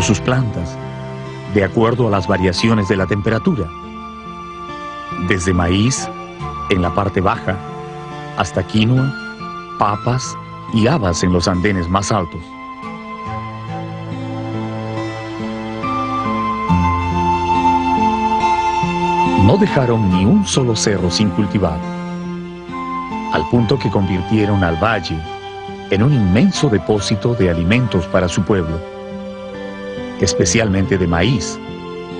sus plantas, de acuerdo a las variaciones de la temperatura, desde maíz en la parte baja hasta quinoa, papas y habas en los andenes más altos. No dejaron ni un solo cerro sin cultivar, al punto que convirtieron al valle en un inmenso depósito de alimentos para su pueblo, especialmente de maíz,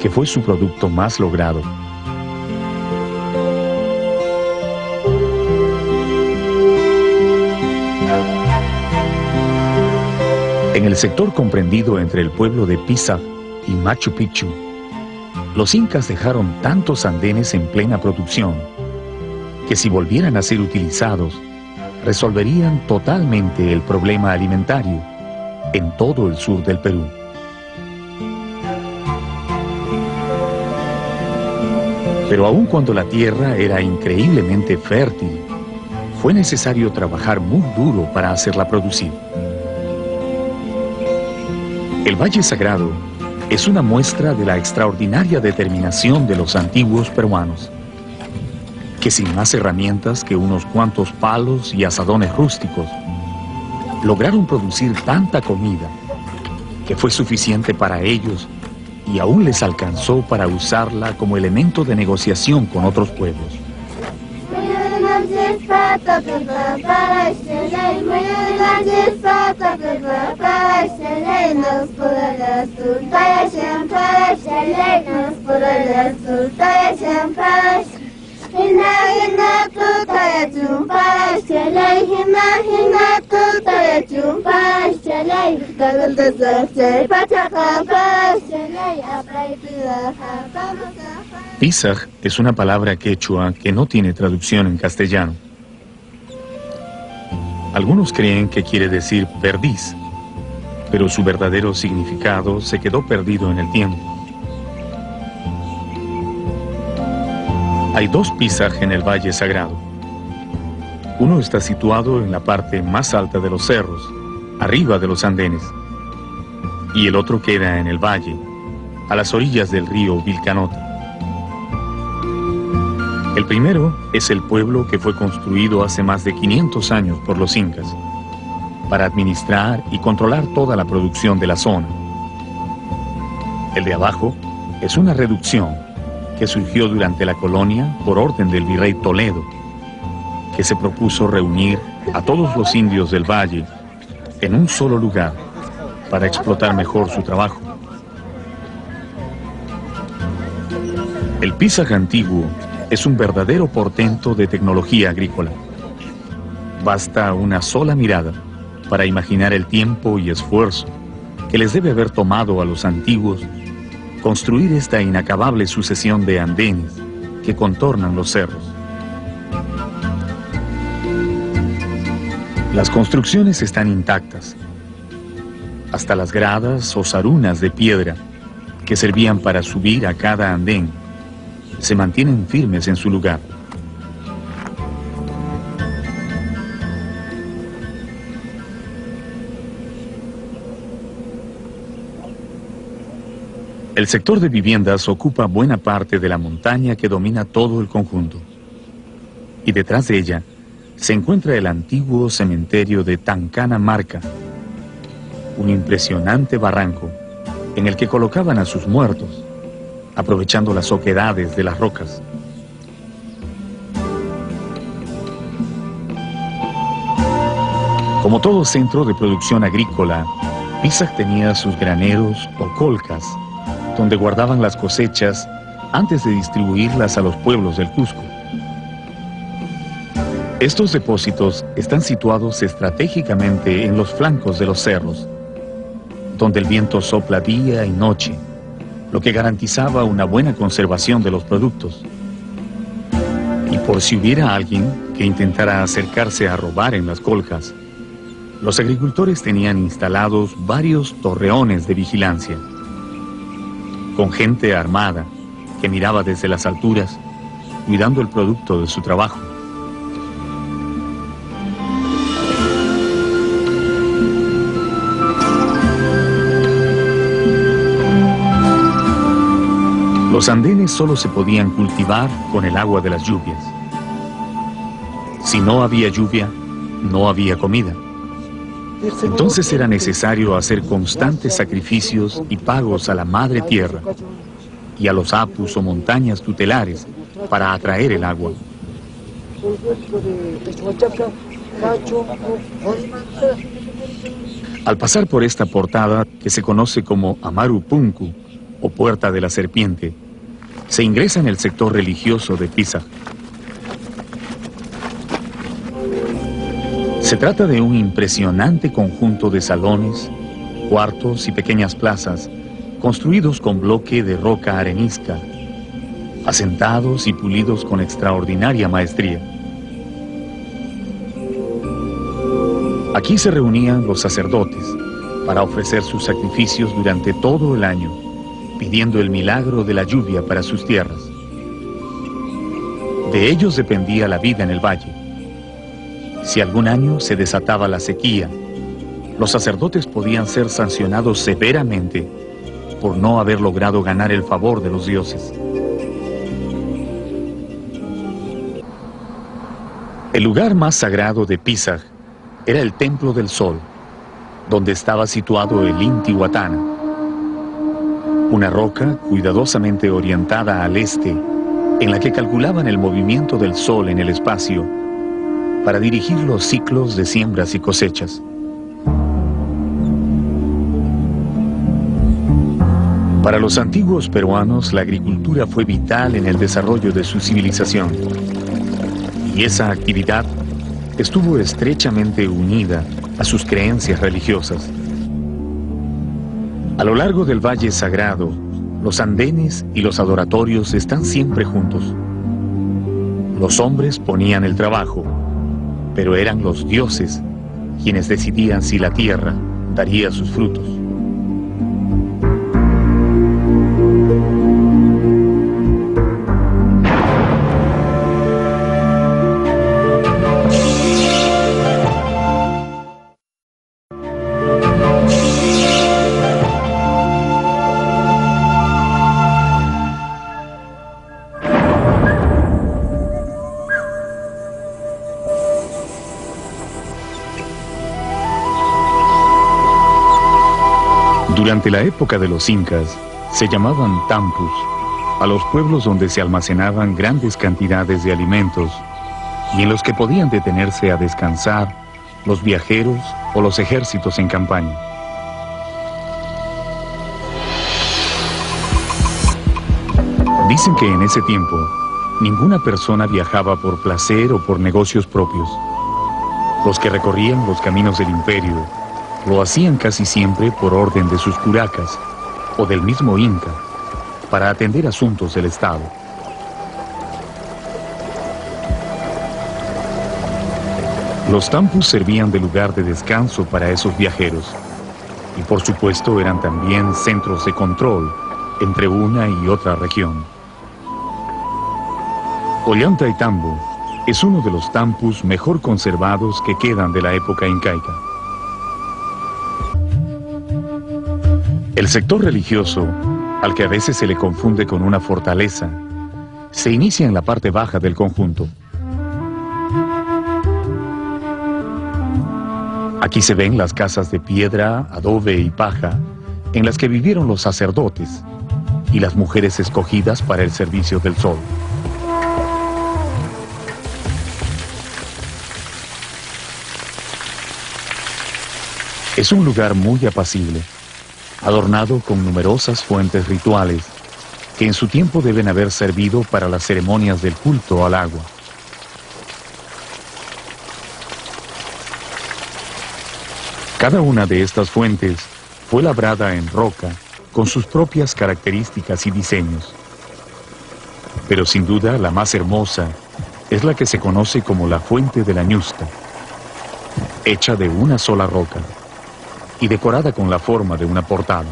que fue su producto más logrado. En el sector comprendido entre el pueblo de Pisac y Machu Picchu, los incas dejaron tantos andenes en plena producción que si volvieran a ser utilizados, resolverían totalmente el problema alimentario en todo el sur del Perú. Pero aun cuando la tierra era increíblemente fértil, fue necesario trabajar muy duro para hacerla producir. El Valle Sagrado es una muestra de la extraordinaria determinación de los antiguos peruanos, que sin más herramientas que unos cuantos palos y azadones rústicos, lograron producir tanta comida que fue suficiente para ellos y aún les alcanzó para usarla como elemento de negociación con otros pueblos. Pisac es una palabra quechua que no tiene traducción en castellano. Algunos creen que quiere decir perdiz, pero su verdadero significado se quedó perdido en el tiempo. Hay dos Pisac en el Valle Sagrado. Uno está situado en la parte más alta de los cerros, arriba de los andenes, y el otro queda en el valle, a las orillas del río Vilcanota. El primero es el pueblo que fue construido hace más de 500 años por los incas, para administrar y controlar toda la producción de la zona. El de abajo es una reducción que surgió durante la colonia por orden del virrey Toledo, que se propuso reunir a todos los indios del valle en un solo lugar para explotar mejor su trabajo. El Pisac antiguo es un verdadero portento de tecnología agrícola. Basta una sola mirada para imaginar el tiempo y esfuerzo que les debe haber tomado a los antiguos construir esta inacabable sucesión de andenes que contornan los cerros. Las construcciones están intactas, hasta las gradas o sarunas de piedra que servían para subir a cada andén se mantienen firmes en su lugar. El sector de viviendas ocupa buena parte de la montaña que domina todo el conjunto. Y detrás de ella se encuentra el antiguo cementerio de Tancana Marca, un impresionante barranco en el que colocaban a sus muertos, aprovechando las oquedades de las rocas. Como todo centro de producción agrícola, Pisac tenía sus graneros o colcas, donde guardaban las cosechas antes de distribuirlas a los pueblos del Cusco. Estos depósitos están situados estratégicamente en los flancos de los cerros, donde el viento sopla día y noche, lo que garantizaba una buena conservación de los productos. Y por si hubiera alguien que intentara acercarse a robar en las colcas, los agricultores tenían instalados varios torreones de vigilancia, con gente armada que miraba desde las alturas, cuidando el producto de su trabajo. Los andenes solo se podían cultivar con el agua de las lluvias. Si no había lluvia, no había comida. Entonces era necesario hacer constantes sacrificios y pagos a la madre tierra y a los apus o montañas tutelares para atraer el agua. Al pasar por esta portada, que se conoce como Amaru Punku, o Puerta de la Serpiente, se ingresa en el sector religioso de Pisaj. Se trata de un impresionante conjunto de salones, cuartos y pequeñas plazas construidos con bloque de roca arenisca, asentados y pulidos con extraordinaria maestría. Aquí se reunían los sacerdotes para ofrecer sus sacrificios durante todo el año, pidiendo el milagro de la lluvia para sus tierras. De ellos dependía la vida en el valle. Si algún año se desataba la sequía, los sacerdotes podían ser sancionados severamente por no haber logrado ganar el favor de los dioses. El lugar más sagrado de Pisaj era el Templo del Sol, donde estaba situado el Intihuatana, una roca cuidadosamente orientada al este, en la que calculaban el movimiento del Sol en el espacio para dirigir los ciclos de siembras y cosechas. Para los antiguos peruanos, la agricultura fue vital en el desarrollo de su civilización, y esa actividad estuvo estrechamente unida a sus creencias religiosas. A lo largo del Valle Sagrado, los andenes y los adoratorios están siempre juntos. Los hombres ponían el trabajo, pero eran los dioses quienes decidían si la tierra daría sus frutos. Durante la época de los incas, se llamaban tampus a los pueblos donde se almacenaban grandes cantidades de alimentos y en los que podían detenerse a descansar los viajeros o los ejércitos en campaña. Dicen que en ese tiempo, ninguna persona viajaba por placer o por negocios propios. Los que recorrían los caminos del imperio lo hacían casi siempre por orden de sus curacas o del mismo Inca, para atender asuntos del Estado. Los tampus servían de lugar de descanso para esos viajeros y por supuesto eran también centros de control entre una y otra región. Ollantaytambo es uno de los tampus mejor conservados que quedan de la época incaica. El sector religioso, al que a veces se le confunde con una fortaleza, se inicia en la parte baja del conjunto. Aquí se ven las casas de piedra, adobe y paja, en las que vivieron los sacerdotes y las mujeres escogidas para el servicio del sol. Es un lugar muy apacible, adornado con numerosas fuentes rituales que en su tiempo deben haber servido para las ceremonias del culto al agua. Cada una de estas fuentes fue labrada en roca con sus propias características y diseños. Pero sin duda la más hermosa es la que se conoce como la Fuente de la Ñusta, hecha de una sola roca y decorada con la forma de una portada.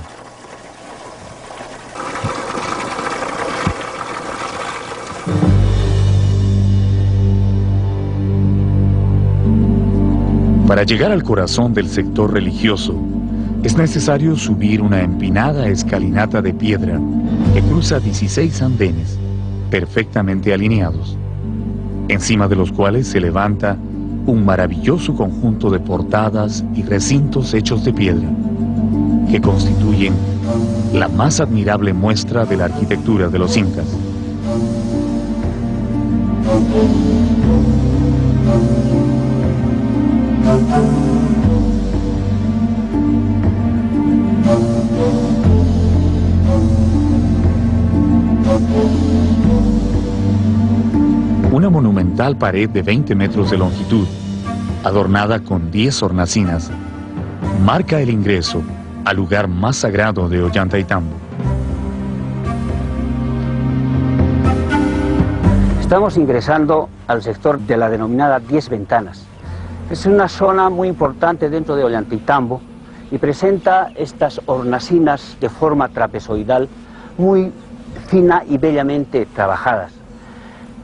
Para llegar al corazón del sector religioso, Es necesario subir una empinada escalinata de piedra que cruza 16 andenes, perfectamente alineados, encima de los cuales se levanta un maravilloso conjunto de portadas y recintos hechos de piedra, que constituyen la más admirable muestra de la arquitectura de los incas. Una monumental pared de 20 metros de longitud, adornada con 10 hornacinas, marca el ingreso al lugar más sagrado de Ollantaytambo. Estamos ingresando al sector de la denominada 10 Ventanas. Es una zona muy importante dentro de Ollantaytambo y presenta estas hornacinas de forma trapezoidal muy fina y bellamente trabajadas.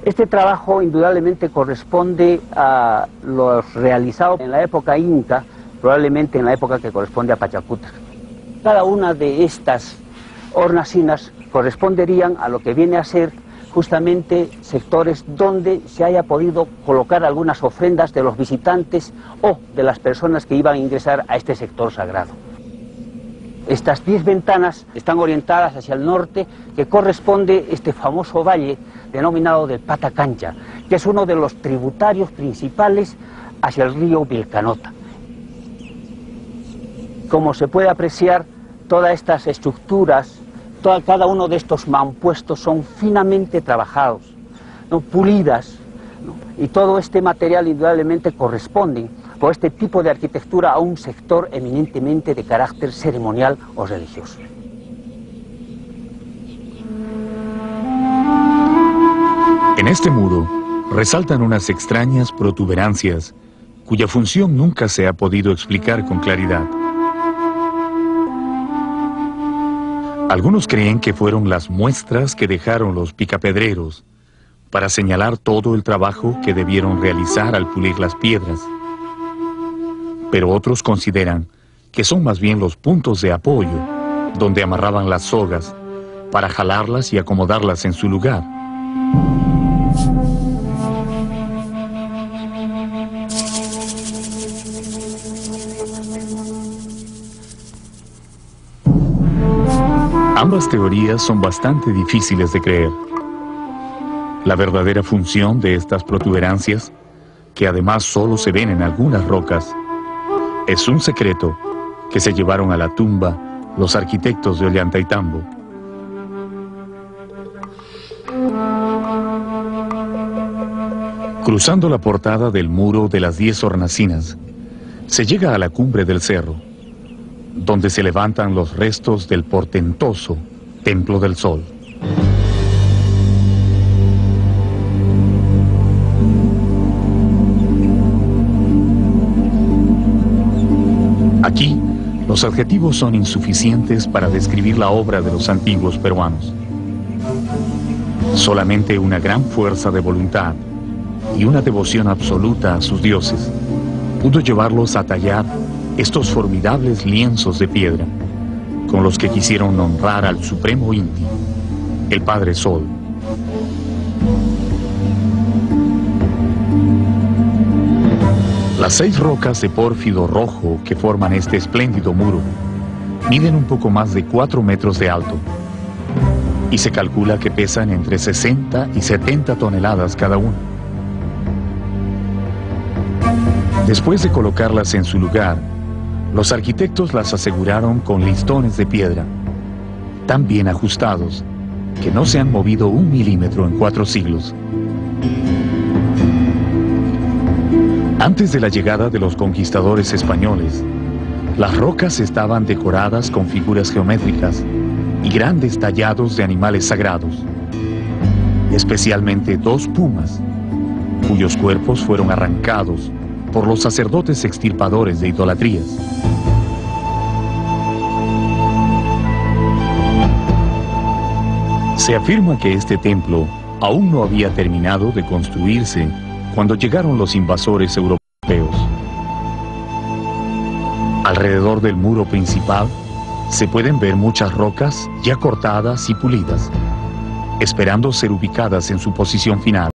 Este trabajo indudablemente corresponde a los realizados en la época inca, probablemente en la época que corresponde a Pachacútec. Cada una de estas hornacinas corresponderían a lo que viene a ser justamente sectores donde se haya podido colocar algunas ofrendas de los visitantes o de las personas que iban a ingresar a este sector sagrado. Estas 10 ventanas están orientadas hacia el norte, que corresponde a este famoso valle denominado del Patacancha, que es uno de los tributarios principales hacia el río Vilcanota. Como se puede apreciar, todas estas estructuras, cada uno de estos mampuestos son finamente trabajados, ¿no? Pulidas, ¿no? Y todo este material indudablemente corresponde por este tipo de arquitectura a un sector eminentemente de carácter ceremonial o religioso. En este muro resaltan unas extrañas protuberancias cuya función nunca se ha podido explicar con claridad. Algunos creen que fueron las muestras que dejaron los picapedreros para señalar todo el trabajo que debieron realizar al pulir las piedras. Pero otros consideran que son más bien los puntos de apoyo donde amarraban las sogas para jalarlas y acomodarlas en su lugar. Ambas teorías son bastante difíciles de creer. La verdadera función de estas protuberancias, que además solo se ven en algunas rocas, es un secreto que se llevaron a la tumba los arquitectos de Ollantaytambo. Cruzando la portada del muro de las 10 hornacinas, se llega a la cumbre del cerro, donde se levantan los restos del portentoso Templo del Sol. Aquí, los adjetivos son insuficientes para describir la obra de los antiguos peruanos. Solamente una gran fuerza de voluntad y una devoción absoluta a sus dioses pudo llevarlos a tallar estos formidables lienzos de piedra, con los que quisieron honrar al supremo Inti, el Padre Sol. Las 6 rocas de pórfido rojo que forman este espléndido muro miden un poco más de 4 metros de alto y se calcula que pesan entre 60 y 70 toneladas cada una. Después de colocarlas en su lugar, los arquitectos las aseguraron con listones de piedra, tan bien ajustados que no se han movido 1 milímetro en 4 siglos. Antes de la llegada de los conquistadores españoles, las rocas estaban decoradas con figuras geométricas y grandes tallados de animales sagrados, especialmente 2 pumas, cuyos cuerpos fueron arrancados por los sacerdotes extirpadores de idolatrías. Se afirma que este templo aún no había terminado de construirse cuando llegaron los invasores europeos. Alrededor del muro principal se pueden ver muchas rocas ya cortadas y pulidas, esperando ser ubicadas en su posición final.